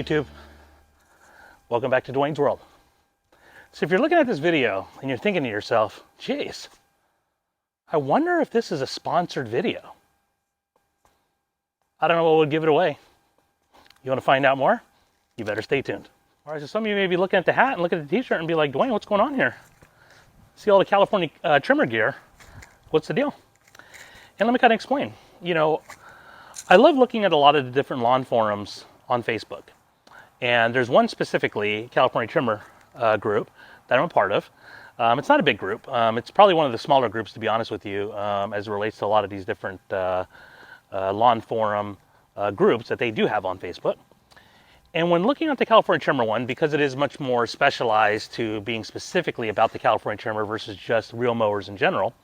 YouTube? Welcome back to Dwayne's World. So if you're looking at this video and you're thinking to yourself, geez, I wonder if this is a sponsored video. I don't know what would give it away. You want to find out more? You better stay tuned. All right, so some of you may be looking at the hat and looking at the t-shirt and be like, Dwayne, what's going on here? See all the California trimmer gear. What's the deal? And let me kind of explain. You know, I love looking at a lot of the different lawn forums on Facebook. And there's one specifically, California Trimmer group, that I'm a part of. It's not a big group. It's probably one of the smaller groups, to be honest with you, as it relates to a lot of these different lawn forum groups that they do have on Facebook. And when looking at the California Trimmer one, because it is much more specialized to being specifically about the California Trimmer versus just real mowers in general,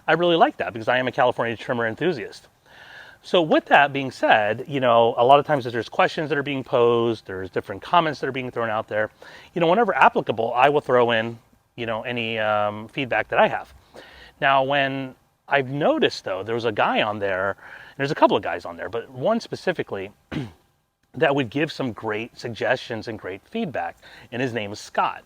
I really like that because I am a California Trimmer enthusiast. So with that being said, you know, a lot of times there's questions that are being posed, there's different comments that are being thrown out there. You know, whenever applicable, I will throw in, you know, any feedback that I have. Now, when I've noticed, though, there was a guy on there, there's a couple of guys on there, but one specifically that would give some great suggestions and great feedback, and his name is Scott.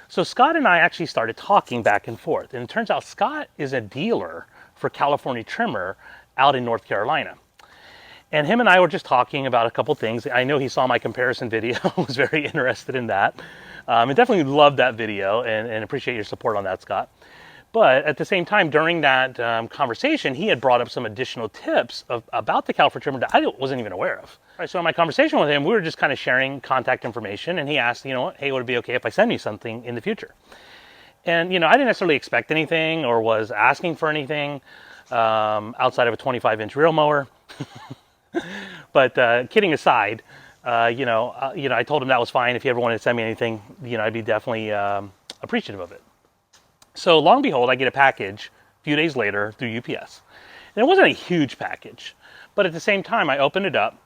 So Scott and I actually started talking back and forth, and it turns out Scott is a dealer for California Trimmer out in North Carolina. And him and I were just talking about a couple things. I know he saw my comparison video, was very interested in that. And definitely loved that video and appreciate your support on that, Scott. But at the same time, during that conversation, he had brought up some additional tips about the California Trimmer that I wasn't even aware of. All right, so in my conversation with him, we were just kind of sharing contact information, and he asked, you know what, hey, would it be okay if I send you something in the future? And, you know, I didn't necessarily expect anything or was asking for anything outside of a 25-inch reel mower. But kidding aside, you know, I told him that was fine. If he ever wanted to send me anything, you know, I'd be definitely appreciative of it. So long and behold, I get a package a few days later through UPS. And it wasn't a huge package, but at the same time, I opened it up.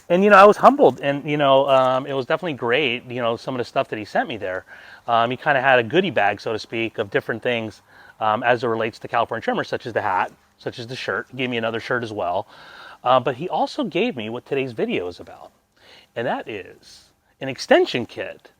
And, you know, I was humbled, and, you know, it was definitely great, you know, some of the stuff that he sent me there. He kind of had a goodie bag, so to speak, of different things as it relates to California Trimmer, such as the hat, such as the shirt. He gave me another shirt as well. But he also gave me what today's video is about, and that is an extension kit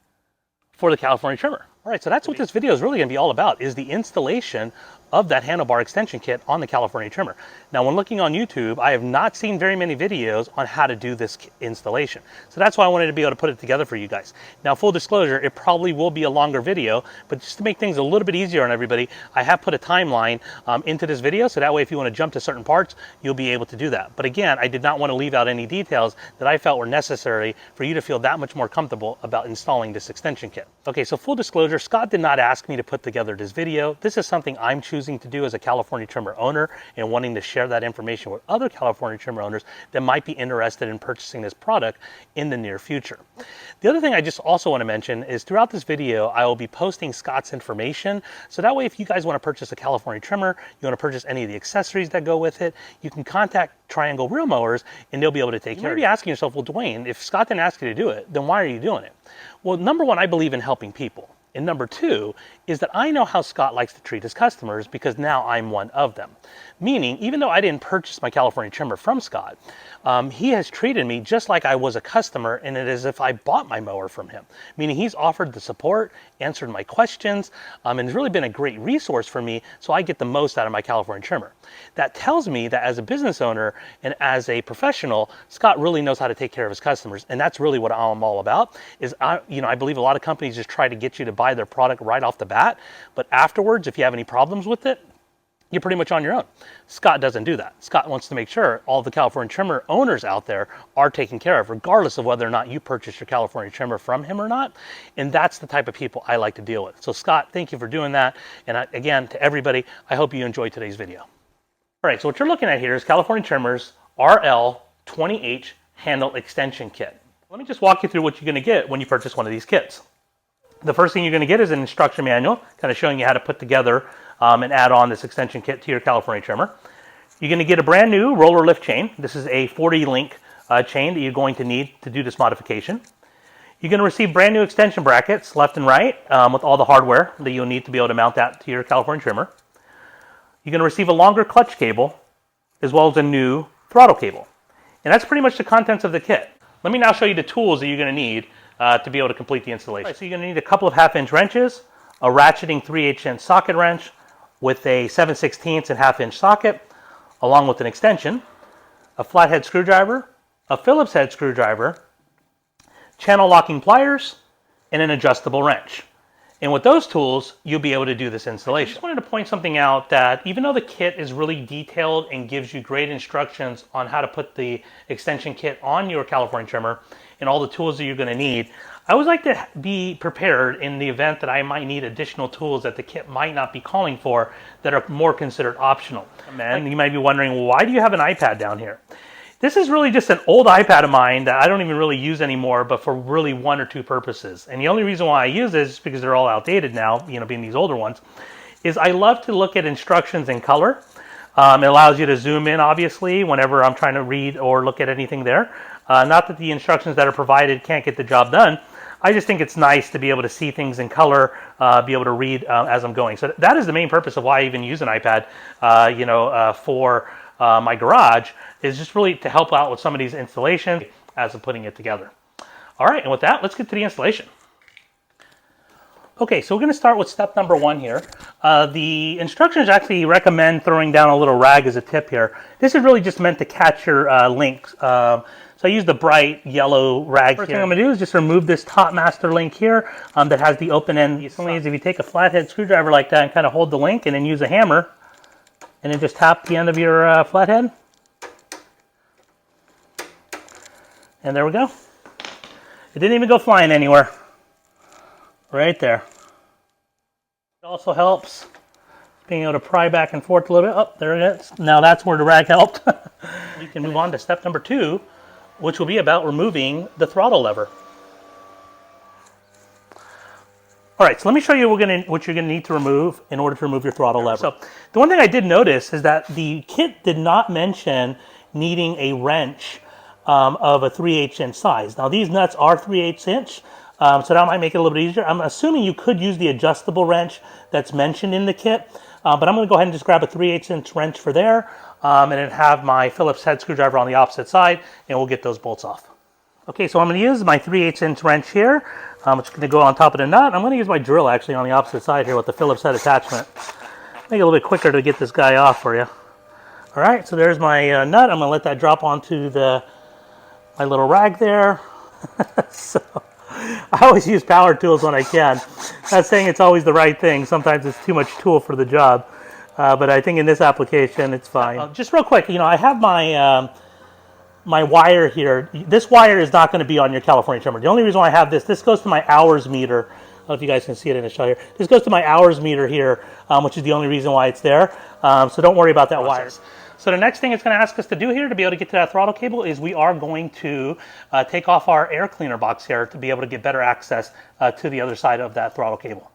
for the California Trimmer. All right, so that's what this video is really going to be all about, is the installation of that handlebar extension kit on the California Trimmer. Now, when looking on YouTube, I have not seen very many videos on how to do this installation. So that's why I wanted to be able to put it together for you guys. Now, full disclosure, it probably will be a longer video, but just to make things a little bit easier on everybody, I have put a timeline into this video, so that way if you want to jump to certain parts, you'll be able to do that. But again, I did not want to leave out any details that I felt were necessary for you to feel that much more comfortable about installing this extension kit. Okay, so full disclosure, Scott did not ask me to put together this video. This is something I'm choosing to do as a California Trimmer owner and wanting to share that information with other California Trimmer owners that might be interested in purchasing this product in the near future. The other thing I just also want to mention is throughout this video, I will be posting Scott's information. So that way, if you guys want to purchase a California Trimmer, you want to purchase any of the accessories that go with it, you can contact Triangle Reel Mowers and they'll be able to take care of it. You may be asking yourself, well, Dwayne, if Scott didn't ask you to do it, then why are you doing it? Well, number one, I believe in helping people. And number two is that I know how Scott likes to treat his customers because now I'm one of them. Meaning, even though I didn't purchase my California Trimmer from Scott, he has treated me just like I was a customer, and it is as if I bought my mower from him. Meaning he's offered the support, answered my questions, and has really been a great resource for me, so I get the most out of my California Trimmer. That tells me that as a business owner and as a professional, Scott really knows how to take care of his customers, and that's really what I'm all about. Is I believe a lot of companies just try to get you to buy their product right off the bat, but afterwards, if you have any problems with it, you're pretty much on your own. Scott doesn't do that. Scott wants to make sure all the California Trimmer owners out there are taken care of, regardless of whether or not you purchase your California Trimmer from him or not. And that's the type of people I like to deal with. So Scott, thank you for doing that. And again, to everybody, I hope you enjoyed today's video. All right, so what you're looking at here is California Trimmer's RL20H Handle Extension Kit. Let me just walk you through what you're going to get when you purchase one of these kits. The first thing you're going to get is an instruction manual, kind of showing you how to put together and add on this extension kit to your California Trimmer. You're going to get a brand new roller lift chain. This is a 40-link chain that you're going to need to do this modification. You're going to receive brand new extension brackets left and right with all the hardware that you'll need to be able to mount that to your California Trimmer. You're going to receive a longer clutch cable as well as a new throttle cable. And that's pretty much the contents of the kit. Let me now show you the tools that you're going to need to be able to complete the installation. Right, so you're going to need a couple of 1/2 inch wrenches, a ratcheting 3/8 inch socket wrench with a 7/16 and 1/2 inch socket, along with an extension, a flathead screwdriver, a Phillips head screwdriver, channel locking pliers, and an adjustable wrench. And with those tools, you'll be able to do this installation. I just wanted to point something out that even though the kit is really detailed and gives you great instructions on how to put the extension kit on your California trimmer and all the tools that you're going to need, I always like to be prepared in the event that I might need additional tools that the kit might not be calling for that are more considered optional. And you might be wondering, well, why do you have an iPad down here? This is really just an old iPad of mine that I don't even really use anymore, but for really 1 or 2 purposes. And the only reason why I use it is because they're all outdated now, you know, being these older ones, is I love to look at instructions in color. It allows you to zoom in, obviously, whenever I'm trying to read or look at anything there. Not that the instructions that are provided can't get the job done. I just think it's nice to be able to see things in color, be able to read as I'm going. So that is the main purpose of why I even use an iPad, for my garage, is just really to help out with some of these installations as I'm putting it together. All right, and with that, let's get to the installation. Okay, so we're going to start with step number 1 here. The instructions actually recommend throwing down a little rag as a tip here. This is really just meant to catch your link. So I use the bright yellow rag. First thing I'm going to do is just remove this top master link here that has the open end. If you take a flathead screwdriver like that and kind of hold the link and then use a hammer and then just tap the end of your flathead. And there we go. It didn't even go flying anywhere. Right there. It also helps being able to pry back and forth a little bit. Oh, there it is. Now that's where the rag helped. You can move on to step number 2, which will be about removing the throttle lever. All right, so let me show you what you're going to need to remove in order to remove your throttle lever. So the one thing I did notice is that the kit did not mention needing a wrench of a 3/8 inch size. Now these nuts are 3/8 inch, so that might make it a little bit easier. I'm assuming you could use the adjustable wrench that's mentioned in the kit, but I'm going to go ahead and just grab a 3/8 inch wrench for there, and then have my Phillips head screwdriver on the opposite side, and we'll get those bolts off. Okay, so I'm going to use my 3/8 inch wrench here. It's going to go on top of the nut. I'm going to use my drill actually on the opposite side here with the Phillips head attachment. Make it a little bit quicker to get this guy off for you. All right, so there's my nut. I'm going to let that drop onto my little rag there. So I always use power tools when I can. Not saying it's always the right thing. Sometimes it's too much tool for the job. But I think in this application, it's fine. Just real quick, I have my my wire here. This wire is not going to be on your California trimmer. The only reason why I have this goes to my hours meter. I don't know if you guys can see it in the shot here. This goes to my hours meter here, which is the only reason why it's there. So don't worry about that wire. So the next thing it's going to ask us to do here to be able to get to that throttle cable is we are going to take off our air cleaner box here to be able to get better access to the other side of that throttle cable.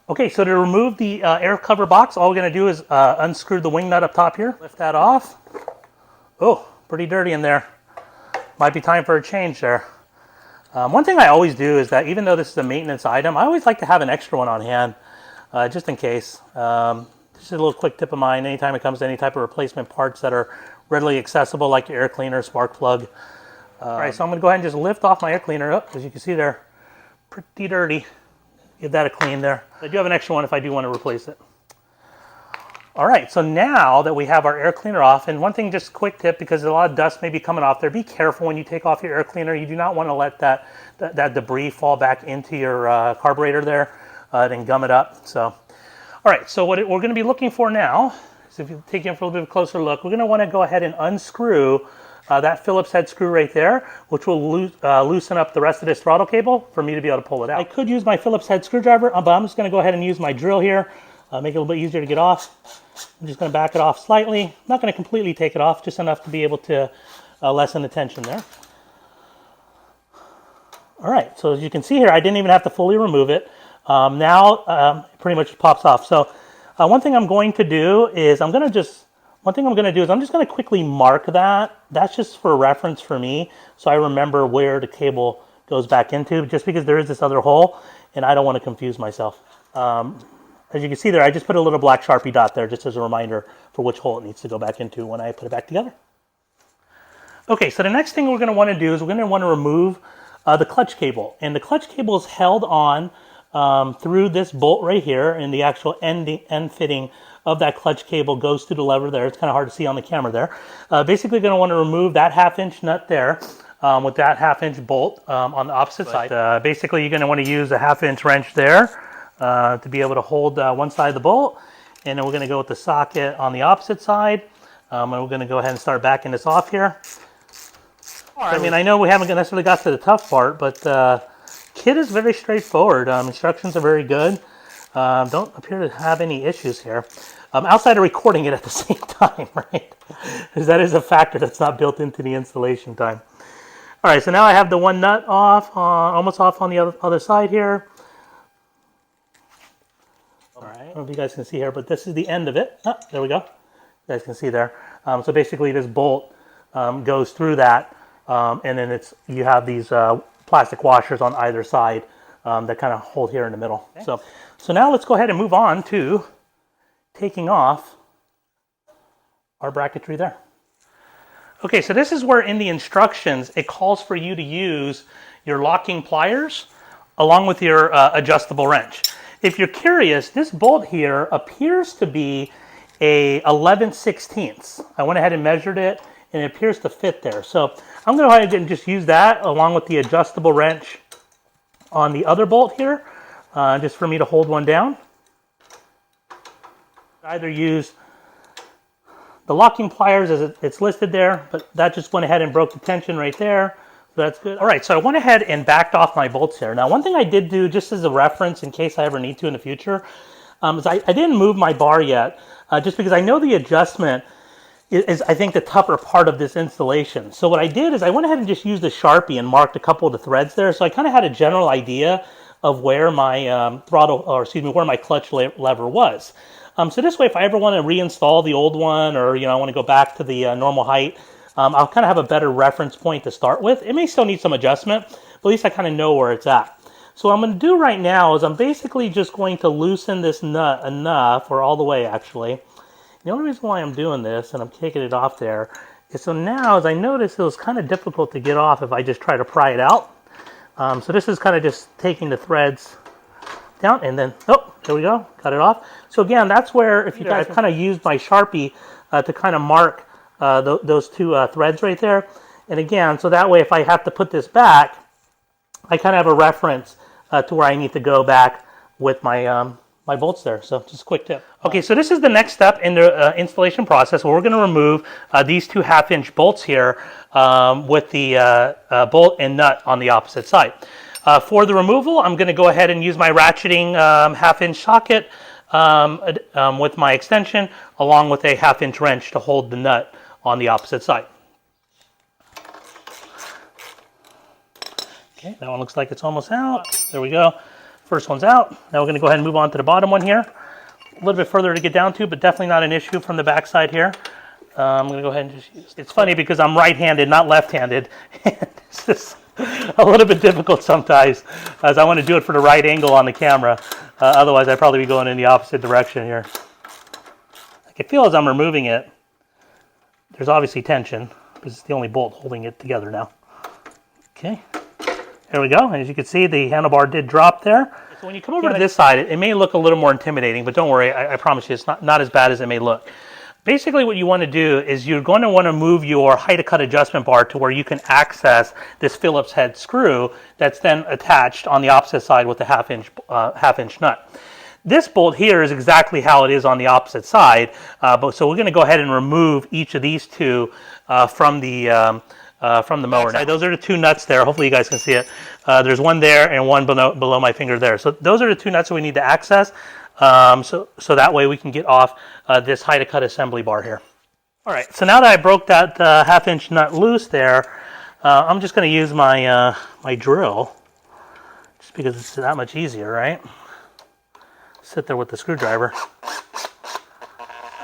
Okay, so to remove the air cover box, all we're going to do is unscrew the wing nut up top here. Lift that off. Oh, pretty dirty in there. Might be time for a change there. One thing I always do is that even though this is a maintenance item, I always like to have an extra one on hand just in case. Just a little quick tip of mine, anytime it comes to any type of replacement parts that are readily accessible, like your air cleaner, spark plug. All right, so I'm going to go ahead and just lift off my air cleaner up. As you can see there, pretty dirty. Give that a clean there. I do have an extra one if I do want to replace it. All right, so now that we have our air cleaner off, and one thing, just quick tip, because a lot of dust may be coming off there, be careful when you take off your air cleaner. You do not want to let that debris fall back into your carburetor there and gum it up. So. All right, so what we're going to be looking for now is, if you take in for a little bit of a closer look, we're going to want to go ahead and unscrew that Phillips head screw right there, which will loosen up the rest of this throttle cable for me to be able to pull it out. I could use my Phillips head screwdriver, but I'm just going to go ahead and use my drill here, make it a little bit easier to get off. I'm just going to back it off slightly. I'm not going to completely take it off, just enough to be able to lessen the tension there. All right, so as you can see here, I didn't even have to fully remove it. Now it pretty much pops off. So one thing I'm going to do is I'm just going to quickly mark that. That's just for reference for me, so I remember where the cable goes back into, just because there is this other hole and I don't want to confuse myself. As you can see there, I just put a little black Sharpie dot there just as a reminder for which hole it needs to go back into when I put it back together. Okay, so the next thing we're going to want to do is we're going to want to remove the clutch cable. And the clutch cable is held on through this bolt right here, and the actual end fitting of that clutch cable goes through the lever there. It's kind of hard to see on the camera there. Basically going to want to remove that 1/2" nut there with that 1/2" bolt on the opposite side. Basically you're going to want to use a 1/2" wrench there to be able to hold one side of the bolt. And then we're going to go with the socket on the opposite side. And we're going to go ahead and start backing this off here. I mean, I know we haven't necessarily got to the tough part, but kit is very straightforward. Instructions are very good. Don't appear to have any issues here. Outside of recording it at the same time, right? Because that is a factor that's not built into the installation time. All right, so now I have the one nut off, almost off on the other side here. All right, I don't know if you guys can see here, but this is the end of it. Oh, there we go. You guys can see there. So basically this bolt goes through that. And then you have these plastic washers on either side that kind of hold here in the middle. Okay. So now let's go ahead and move on to taking off our bracketry there. Okay, so this is where in the instructions it calls for you to use your locking pliers along with your adjustable wrench. If you're curious, this bolt here appears to be a 11/16. I went ahead and measured it, and it appears to fit there. So I'm going to go ahead and just use that along with the adjustable wrench on the other bolt here, just for me to hold one down. Either use the locking pliers as it's listed there, but that just went ahead and broke the tension right there. So that's good. All right, so I went ahead and backed off my bolts here. Now, one thing I did do, just as a reference in case I ever need to in the future, is I didn't move my bar yet, just because I know the adjustment is I think the tougher part of this installation. So what I did is I went ahead and just used a Sharpie and marked a couple of the threads there. So I kind of had a general idea of where my where my clutch lever was. So this way, if I ever want to reinstall the old one, or I want to go back to the normal height, I'll kind of have a better reference point to start with. It may still need some adjustment, but at least I kind of know where it's at. So what I'm going to do right now is I'm basically just going to loosen this nut enough, or all the way actually. The only reason why I'm doing this, and I'm taking it off there, is so now, as I noticed, it was kind of difficult to get off if I just try to pry it out. So this is kind of just taking the threads down, and then, oh, there we go, got it off. So again, that's where, if you guys kind of used my Sharpie to kind of mark those two threads right there. And again, so that way, if I have to put this back, I kind of have a reference to where I need to go back with my my bolts there. So just a quick tip. Okay, so this is the next step in the installation process where we're going to remove these two 1/2" bolts here with the bolt and nut on the opposite side. For the removal, I'm going to go ahead and use my ratcheting 1/2" socket with my extension, along with a 1/2" wrench to hold the nut on the opposite side. Okay, that one looks like it's almost out. There we go. First one's out. Now we're going to go ahead and move on to the bottom one here. A little bit further to get down to, but definitely not an issue from the back side here. I'm going to go ahead and just use. It's funny because I'm right-handed, not left-handed. It's just a little bit difficult sometimes, as I want to do it for the right angle on the camera. Otherwise, I'd probably be going in the opposite direction here. I can feel as I'm removing it, there's obviously tension because it's the only bolt holding it together now. Okay. There we go. As you can see, the handlebar did drop there. So when you come over to this side, it may look a little more intimidating, but don't worry, I promise you it's not as bad as it may look. Basically what you want to do is you're going to want to move your height of cut adjustment bar to where you can access this Phillips head screw that's then attached on the opposite side with the 1/2" nut. This bolt here is exactly how it is on the opposite side, so we're going to go ahead and remove each of these two from the mower. Now, those are the two nuts there. Hopefully you guys can see it. There's one there and one below my finger there. So those are the two nuts that we need to access. So that way we can get off this height of cut assembly bar here. All right, so now that I broke that 1/2" nut loose there, I'm just going to use my my drill, just because it's that much easier, right? Sit there with the screwdriver.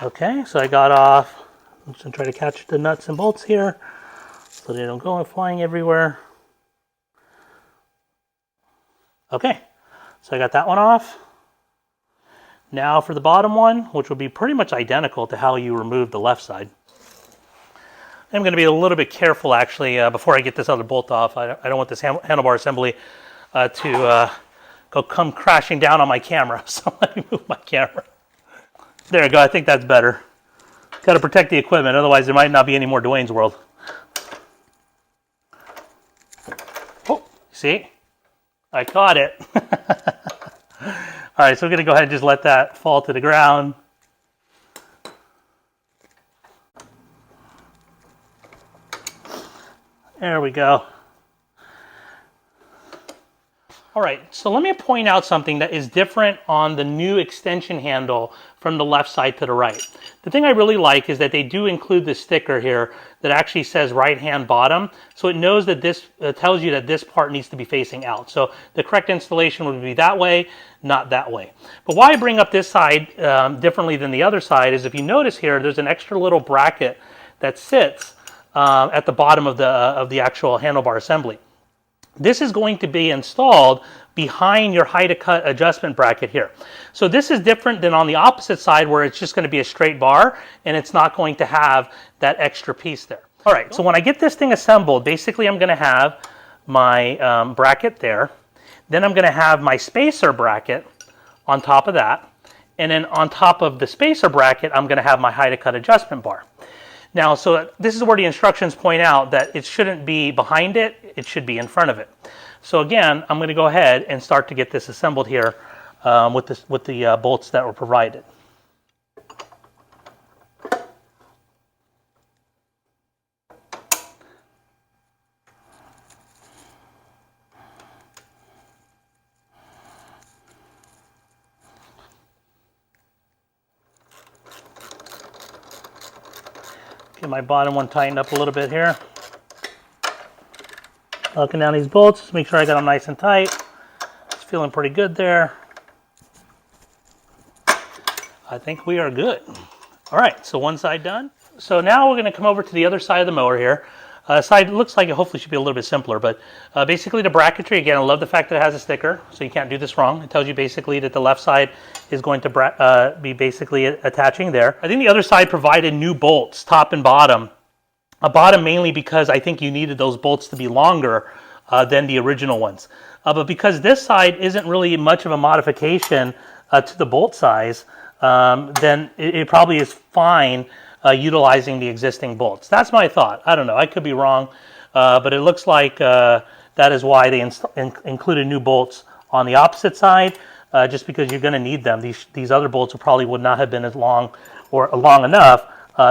Okay, so I got off. I'm just going to try to catch the nuts and bolts here, so they don't go flying everywhere. Okay, so I got that one off. Now for the bottom one, which will be pretty much identical to how you removed the left side. I'm going to be a little bit careful actually before I get this other bolt off. I don't want this handlebar assembly to come crashing down on my camera. So let me move my camera. There we go. I think that's better. Got to protect the equipment, otherwise there might not be any more Dwayne's World. Oh, see? I caught it. All right, so we're going to go ahead and just let that fall to the ground. There we go. All right, so let me point out something that is different on the new extension handle from the left side to the right. The thing I really like is that they do include this sticker here that actually says right hand bottom. So it knows that this tells you that this part needs to be facing out. So the correct installation would be that way, not that way. But why I bring up this side differently than the other side is if you notice here, there's an extra little bracket that sits at the bottom of the actual handlebar assembly. This is going to be installed behind your height of cut adjustment bracket here. So this is different than on the opposite side where it's just going to be a straight bar and it's not going to have that extra piece there. All right, so when I get this thing assembled, basically I'm going to have my bracket there. Then I'm going to have my spacer bracket on top of that. And then on top of the spacer bracket, I'm going to have my height of cut adjustment bar. Now, so this is where the instructions point out that it shouldn't be behind it, it should be in front of it. So again, I'm going to go ahead and start to get this assembled here with the bolts that were provided. Get my bottom one tightened up a little bit here. Locking down these bolts, just make sure I got them nice and tight. It's feeling pretty good there. I think we are good. All right, so one side done. So now we're going to come over to the other side of the mower here. Side looks like it hopefully should be a little bit simpler, but basically the bracketry, again, I love the fact that it has a sticker, so you can't do this wrong. It tells you basically that the left side is going to be basically attaching there. I think the other side provided new bolts, top and bottom. Bottom mainly because I think you needed those bolts to be longer than the original ones. But because this side isn't really much of a modification to the bolt size, then it probably is fine utilizing the existing bolts. That's my thought. I don't know. I could be wrong, but it looks like that is why they included new bolts on the opposite side, just because you're going to need them. These other bolts probably would not have been as long or long enough,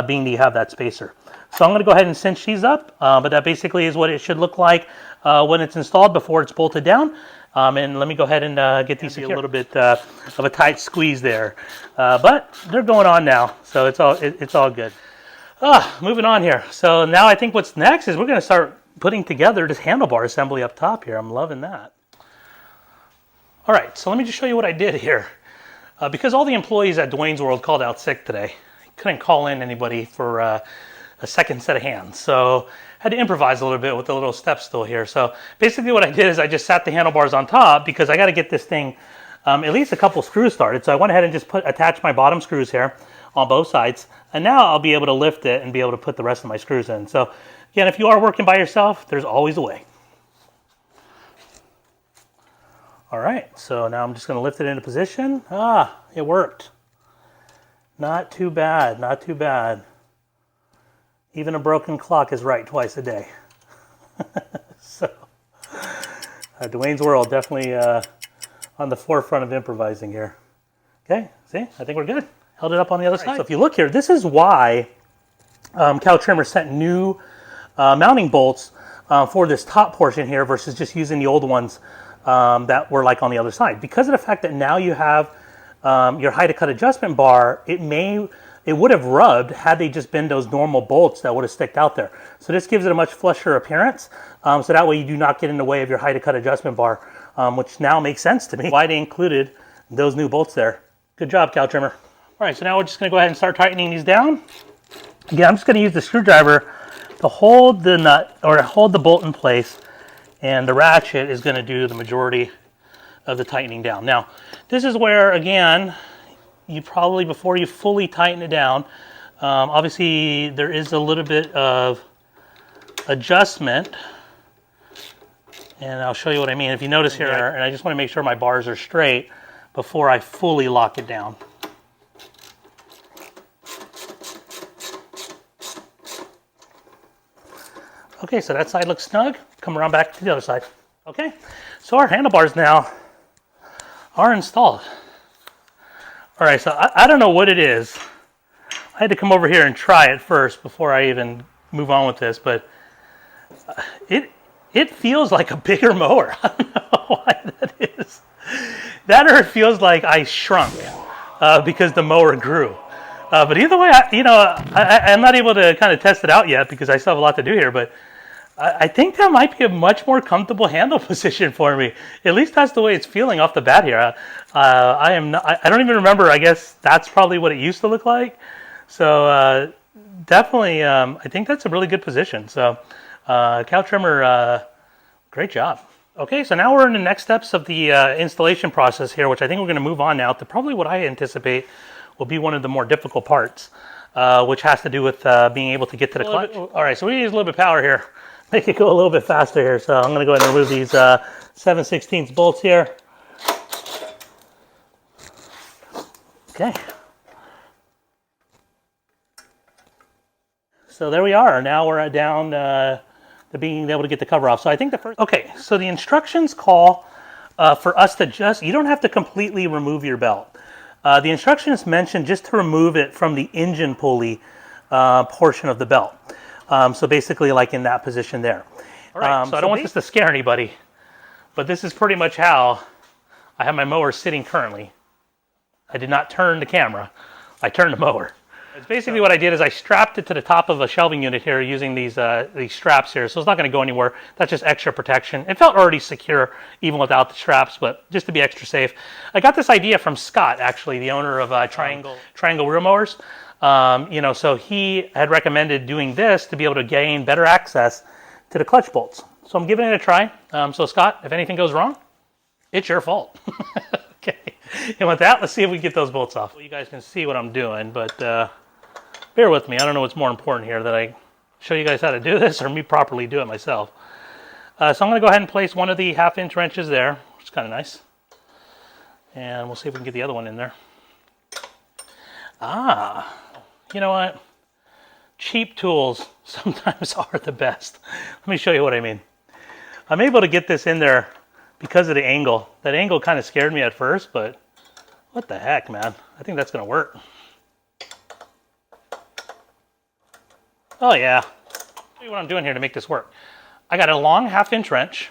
being that you have that spacer. So I'm going to go ahead and cinch these up, but that basically is what it should look like when it's installed before it's bolted down. And let me go ahead and get these a little bit of a tight squeeze there, but they're going on now, so it's all good. Moving on here. So now I think what's next is we're going to start putting together this handlebar assembly up top here. I'm loving that. All right, so let me just show you what I did here. Because all the employees at Dwayne's World called out sick today, couldn't call in anybody for a second set of hands, so had to improvise a little bit with the little step stool here. So basically what I did is I just sat the handlebars on top because I got to get this thing at least a couple screws started. So I went ahead and just attached my bottom screws here on both sides, and now I'll be able to lift it and be able to put the rest of my screws in. So again, if you are working by yourself, there's always a way. All right, so now I'm just going to lift it into position. It worked. Not too bad, not too bad. Even a broken clock is right twice a day. So, Dwayne's World definitely on the forefront of improvising here. Okay, see, I think we're good. Held it up on the other side. So if you look here, this is why Cow Trimmer sent new mounting bolts for this top portion here versus just using the old ones that were like on the other side. Because of the fact that now you have your height of cut adjustment bar, it would have rubbed had they just been those normal bolts that would have sticked out there. So this gives it a much flusher appearance. So that way you do not get in the way of your height of cut adjustment bar, which now makes sense to me why they included those new bolts there. Good job, Cow Trimmer. All right, so now we're just going to go ahead and start tightening these down. Again, I'm just going to use the screwdriver to hold the nut or hold the bolt in place, and the ratchet is going to do the majority of the tightening down. Now, this is where, again, you probably, before you fully tighten it down, obviously there is a little bit of adjustment. And I'll show you what I mean. If you notice here, and I just want to make sure my bars are straight before I fully lock it down. Okay, so that side looks snug. Come around back to the other side. Okay, so our handlebars now are installed. All right, so I don't know what it is. I had to come over here and try it first before I even move on with this, but it feels like a bigger mower. I don't know why that is. That or it feels like I shrunk because the mower grew. But either way, I'm not able to kind of test it out yet because I still have a lot to do here, but I think that might be a much more comfortable handle position for me. At least that's the way it's feeling off the bat here. I don't even remember. I guess that's probably what it used to look like. So definitely, I think that's a really good position. So cow trimmer, great job. Okay, so now we're in the next steps of the installation process here, which I think we're going to move on now to probably what I anticipate will be one of the more difficult parts, which has to do with being able to get to the clutch. All right, so we use a little bit of power here. Make it go a little bit faster here. So I'm going to go ahead and remove these 7/16 bolts here. Okay. So there we are. Now we're down to being able to get the cover off. So I think the first... Okay, so the instructions call for us to just... You don't have to completely remove your belt. The instructions mention just to remove it from the engine pulley portion of the belt. So basically like in that position there. All right, so I don't want this to scare anybody, but this is pretty much how I have my mower sitting currently. I did not turn the camera. I turned the mower. It's basically what I did is I strapped it to the top of a shelving unit here using these straps here. So it's not going to go anywhere. That's just extra protection. It felt already secure even without the straps, but just to be extra safe. I got this idea from Scott, actually, the owner of Triangle Wheel Mowers. So he had recommended doing this to be able to gain better access to the clutch bolts. So I'm giving it a try. So Scott, if anything goes wrong, it's your fault. Okay. And with that, let's see if we can get those bolts off. Well, you guys can see what I'm doing, but bear with me. I don't know what's more important here, that I show you guys how to do this or me properly do it myself. So I'm going to go ahead and place one of the 1/2-inch wrenches there, which is kind of nice. And we'll see if we can get the other one in there. You know what? Cheap tools sometimes are the best. Let me show you what I mean. I'm able to get this in there because of the angle. That angle kind of scared me at first, but what the heck, man? I think that's going to work. Oh, yeah. I'll show you what I'm doing here to make this work. I got a long 1/2-inch wrench,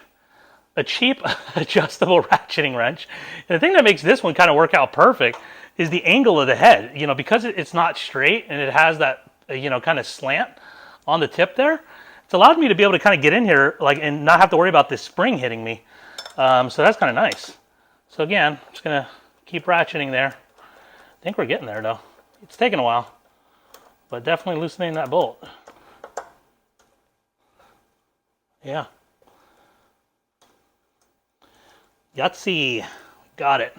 a cheap adjustable ratcheting wrench. And the thing that makes this one kind of work out perfect is the angle of the head. Because it's not straight and it has that, kind of slant on the tip there, it's allowed me to be able to kind of get in here and not have to worry about this spring hitting me. So that's kind of nice. So again, I'm just going to keep ratcheting there. I think we're getting there, though. It's taking a while, but definitely loosening that bolt. Yeah. Yahtzee. Got it.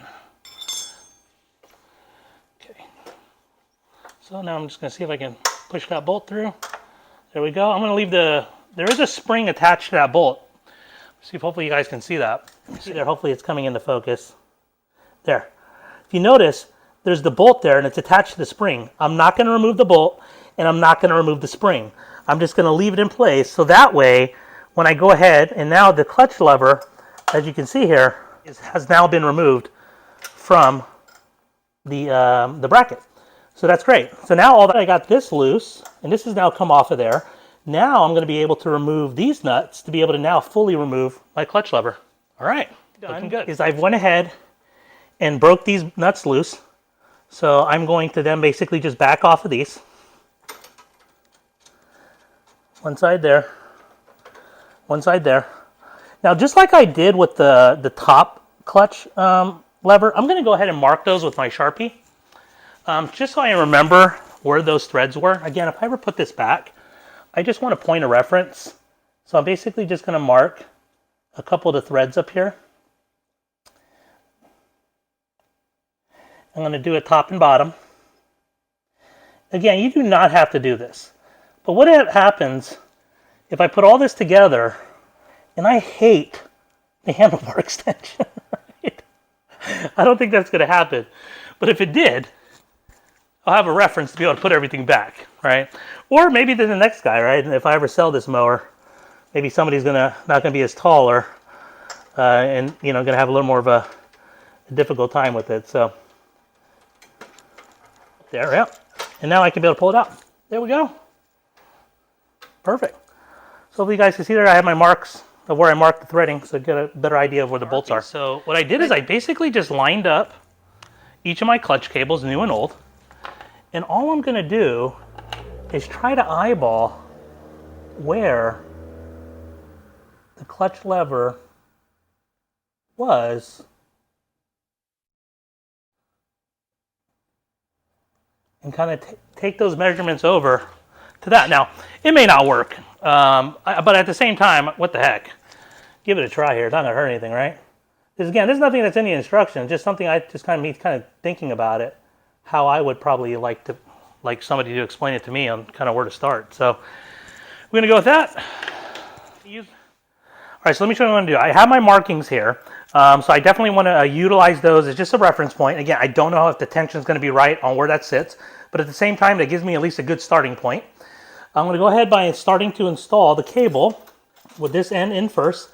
Okay. So now I'm just going to see if I can push that bolt through. There we go. I'm going to leave there is a spring attached to that bolt. See if hopefully you guys can see that. See there, hopefully it's coming into focus. There. If you notice, there's the bolt there and it's attached to the spring. I'm not going to remove the bolt and I'm not going to remove the spring. I'm just going to leave it in place so that way when I go ahead and now the clutch lever, as you can see here, has now been removed from the bracket. So that's great. So now all that I got this loose and this has now come off of there. Now I'm going to be able to remove these nuts to be able to now fully remove my clutch lever. All right, looking good. Is I've went ahead and broke these nuts loose. So I'm going to then basically just back off of these. One side there, one side there. Now just like I did with the top clutch lever, I'm going to go ahead and mark those with my Sharpie. Just so I remember where those threads were. Again, if I ever put this back, I just want a point of reference. So I'm basically just going to mark a couple of the threads up here. I'm going to do it top and bottom. Again, you do not have to do this. But what happens if I put all this together, and I hate the handlebar extension, right? I don't think that's going to happen. But if it did, I'll have a reference to be able to put everything back, right? Or maybe to the next guy, right? And if I ever sell this mower, maybe somebody's not gonna be as taller, and gonna have a little more of a difficult time with it. So there, yeah. And now I can be able to pull it out. There we go. Perfect. So hopefully you guys can see there, I have my marks of where I marked the threading, so get a better idea of where the bolts are. So what I did is I basically just lined up each of my clutch cables, new and old. And all I'm going to do is try to eyeball where the clutch lever was and kind of take those measurements over to that. Now, it may not work, but at the same time, what the heck? Give it a try here. It's not going to hurt anything, right? Again, there's nothing that's in the instructions, just something I just kind of thinking about it. How I would probably like somebody to explain it to me on kind of where to start. So we're gonna go with that. All right, so let me show you what I'm gonna do. I have my markings here, so I definitely want to utilize those as just a reference point. Again, I don't know if the tension is going to be right on where that sits, but at the same time, that gives me at least a good starting point. I'm going to go ahead by starting to install the cable with this end in first,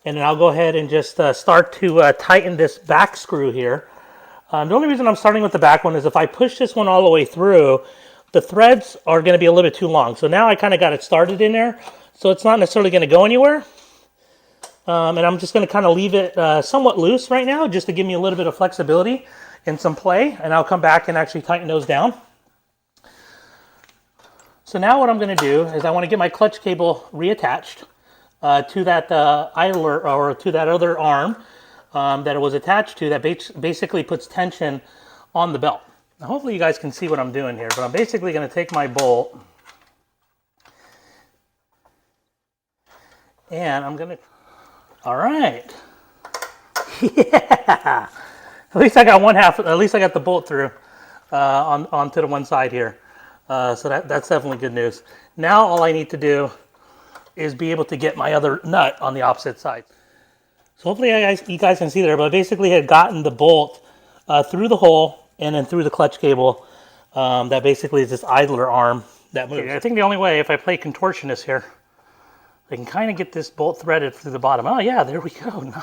and then I'll go ahead and just start to tighten this back screw here. The only reason I'm starting with the back one is if I push this one all the way through, the threads are going to be a little bit too long. So now I kind of got it started in there, so it's not necessarily going to go anywhere. And I'm just going to kind of leave it somewhat loose right now, just to give me a little bit of flexibility and some play, and I'll come back and actually tighten those down. So now what I'm going to do is I want to get my clutch cable reattached to that idler, or to that other arm that it was attached to, that basically puts tension on the belt. Now hopefully you guys can see what I'm doing here, but I'm basically going to take my bolt and I'm going to, all right, yeah, at least I got one half, at least I got the bolt through onto the one side here. So that's definitely good news. Now all I need to do is be able to get my other nut on the opposite side. So hopefully you guys can see there, but I basically had gotten the bolt through the hole and then through the clutch cable. That basically is this idler arm that moves. I think the only way, if I play contortionist here, I can kind of get this bolt threaded through the bottom. Oh yeah, there we go.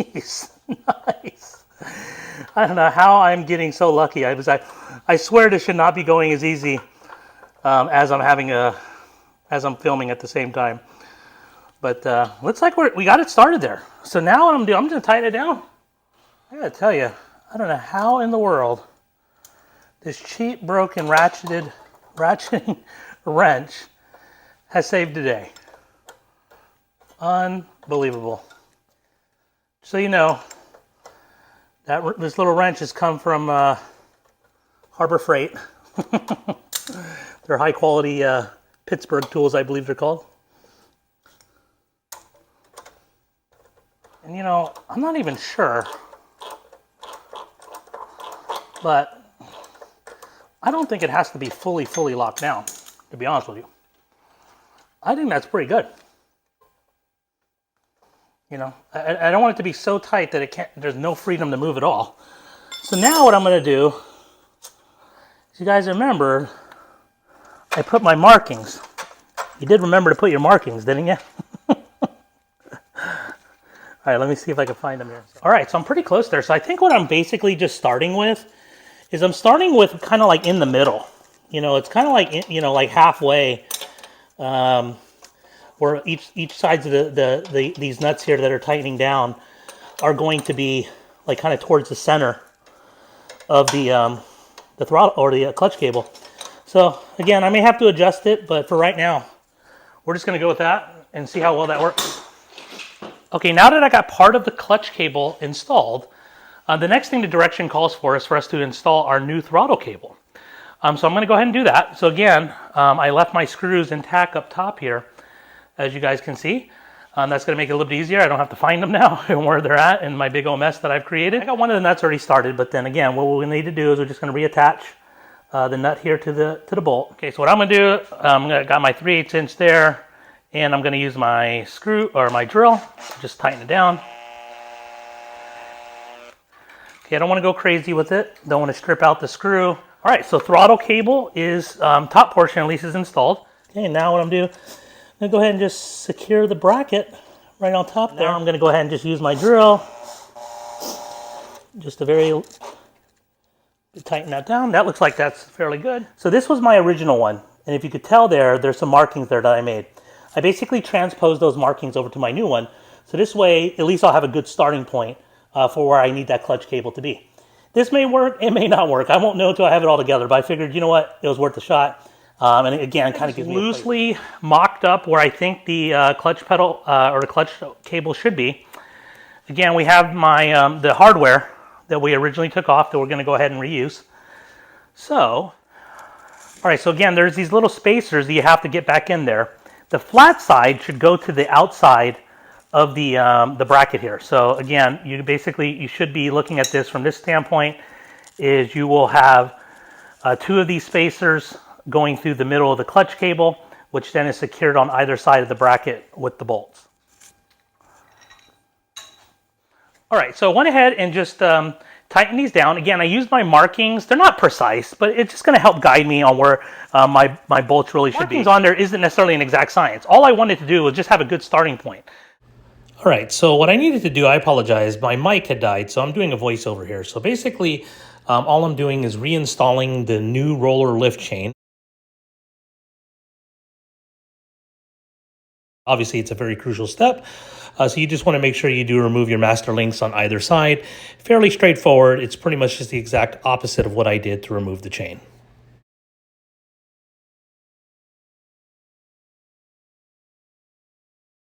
Nice, nice. I don't know how I'm getting so lucky. I swear this should not be going as easy as I'm filming at the same time. But looks like we got it started there. So now what I'm doing, I'm just gonna tighten it down. I gotta tell you, I don't know how in the world this cheap, broken, ratcheting wrench has saved the day. Unbelievable. So you know, this little wrench has come from Harbor Freight. They're high quality Pittsburgh tools, I believe they're called. And you know, I'm not even sure, but I don't think it has to be fully locked down, to be honest with you. I think that's pretty good. You know, I don't want it to be so tight that there's no freedom to move at all. So now what I'm going to do, as you guys remember, I put my markings. You did remember to put your markings, didn't you? All right, let me see if I can find them here. All right, so I'm pretty close there. So I think what I'm basically just starting with is I'm starting with kind of like in the middle. You know, it's kind of like, you know, like halfway, where each sides of these nuts here that are tightening down are going to be like kind of towards the center of the throttle or the clutch cable. So again, I may have to adjust it, but for right now, we're just going to go with that and see how well that works. Okay, now that I got part of the clutch cable installed, the next thing the direction calls for is for us to install our new throttle cable. So I'm going to go ahead and do that. So again, I left my screws intact up top here, as you guys can see. That's going to make it a little bit easier. I don't have to find them now and where they're at in my big old mess that I've created. I got one of the nuts already started, but then again, what we'll need to do is we're just going to reattach the nut here to the bolt. Okay, so what I'm going to do, I got my 3/8 inch there, And I'm going to use my screw or my drill, just tighten it down. Okay, I don't want to go crazy with it. Don't want to strip out the screw. All right, so throttle cable is, top portion at least is installed. Okay, now what I'm going to do, I'm going to go ahead and just secure the bracket right on top there. Now I'm going to go ahead and just use my drill. Just a tighten that down. That looks like that's fairly good. So this was my original one. And if you could tell there's some markings there that I made. I basically transposed those markings over to my new one. So this way, at least I'll have a good starting point for where I need that clutch cable to be. This may work, it may not work. I won't know until I have it all together, but I figured, you know what, it was worth a shot. And again, kind of gives me loosely mocked up where I think the clutch pedal or the clutch cable should be. Again, we have my the hardware that we originally took off that we're going to go ahead and reuse. So, all right, so again, there's these little spacers that you have to get back in there. The flat side should go to the outside of the bracket here. So again, you should be looking at this from this standpoint, is you will have 2 of these spacers going through the middle of the clutch cable, which then is secured on either side of the bracket with the bolts. All right, so I went ahead and just tighten these down. Again, I used my markings. They're not precise, but it's just going to help guide me on where my bolts really should be. Markings on there isn't necessarily an exact science. All I wanted to do was just have a good starting point. All right, so what I needed to do, I apologize, my mic had died, so I'm doing a voiceover here. So basically, all I'm doing is reinstalling the new roller lift chain. Obviously, it's a very crucial step. So you just want to make sure you do remove your master links on either side. Fairly straightforward. It's pretty much just the exact opposite of what I did to remove the chain.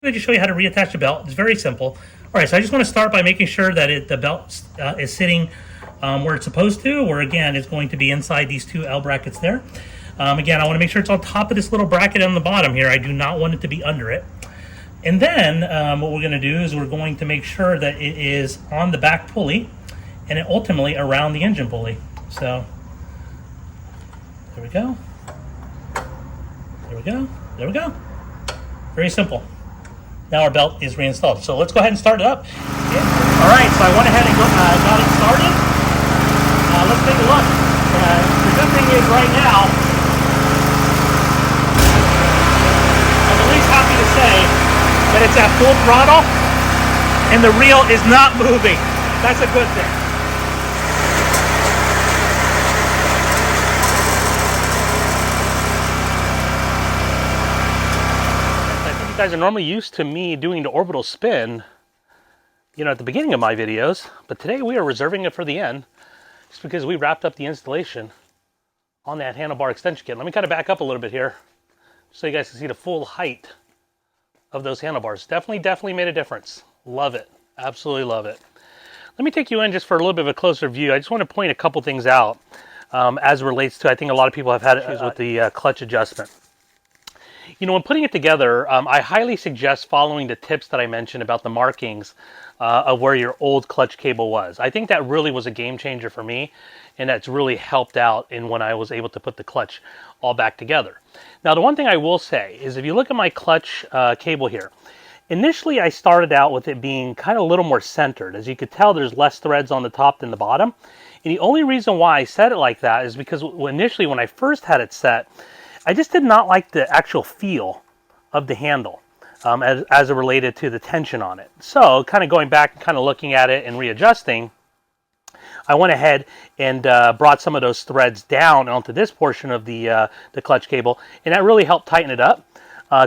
I'm going to show you how to reattach the belt. It's very simple. All right, so I just want to start by making sure that the belt is sitting where it's supposed to, where again, it's going to be inside these 2 L brackets there. Again, I want to make sure it's on top of this little bracket on the bottom here. I do not want it to be under it. And then what we're going to do is we're going to make sure that it is on the back pulley and it ultimately around the engine pulley. So there we go. There we go. There we go. Very simple. Now our belt is reinstalled. So let's go ahead and start it up. Okay. All right, so I went ahead and got it started. Let's take a look. The good thing is right now, I'm at least happy to say that it's at full throttle and the reel is not moving. That's a good thing. I think you guys are normally used to me doing the orbital spin, you know, at the beginning of my videos, but today we are reserving it for the end just because we wrapped up the installation on that handlebar extension kit. Let me kind of back up a little bit here so you guys can see the full height of those handlebars. Definitely made a difference. Love it. Absolutely love it. Let me take you in just for a little bit of a closer view. I just want to point a couple things out as it relates to, I think a lot of people have had issues with the clutch adjustment. You know, when putting it together, I highly suggest following the tips that I mentioned about the markings of where your old clutch cable was. I think that really was a game changer for me, and that's really helped out in when I was able to put the clutch all back together. Now, the one thing I will say is if you look at my clutch cable here, initially I started out with it being kind of a little more centered. As you could tell, there's less threads on the top than the bottom. And the only reason why I set it like that is because initially when I first had it set, I just did not like the actual feel of the handle as it related to the tension on it. So kind of going back and kind of looking at it and readjusting, I went ahead and brought some of those threads down onto this portion of the clutch cable, and that really helped tighten it up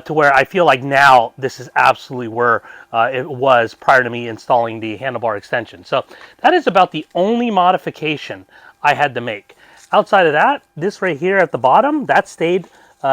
to where I feel like now this is absolutely where it was prior to me installing the handlebar extension. So that is about the only modification I had to make. Outside of that, this right here at the bottom, that stayed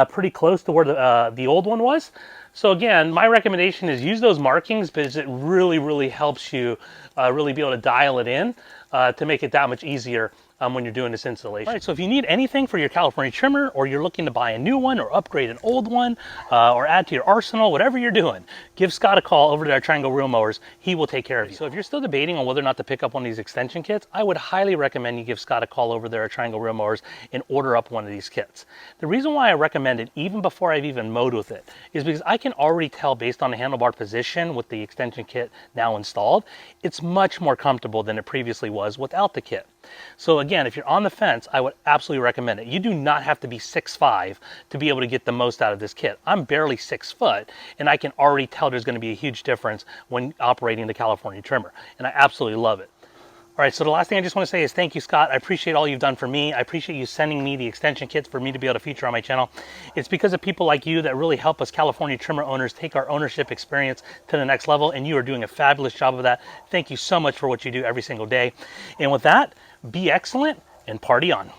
pretty close to where the old one was. So again, my recommendation is use those markings because it really helps you really be able to dial it in to make it that much easier when you're doing this installation. All right, so if you need anything for your California trimmer, or you're looking to buy a new one or upgrade an old one, or add to your arsenal, whatever you're doing, give Scott a call over to our Triangle Reel Mowers. He will take care of you. So if you're still debating on whether or not to pick up one of these extension kits, I would highly recommend you give Scott a call over there at Triangle Reel Mowers and order up one of these kits. The reason why I recommend it, even before I've even mowed with it, is because I can already tell based on the handlebar position with the extension kit now installed, it's much more comfortable than it previously was without the kit. So again, if you're on the fence, I would absolutely recommend it. You do not have to be 6'5" to be able to get the most out of this kit. I'm barely 6 foot, and I can already tell there's going to be a huge difference when operating the California trimmer, and I absolutely love it. All right, so the last thing I just want to say is thank you, Scott. I appreciate all you've done for me. I appreciate you sending me the extension kits for me to be able to feature on my channel. It's because of people like you that really help us California trimmer owners take our ownership experience to the next level, and you are doing a fabulous job of that. Thank you so much for what you do every single day. And with that, be excellent and party on.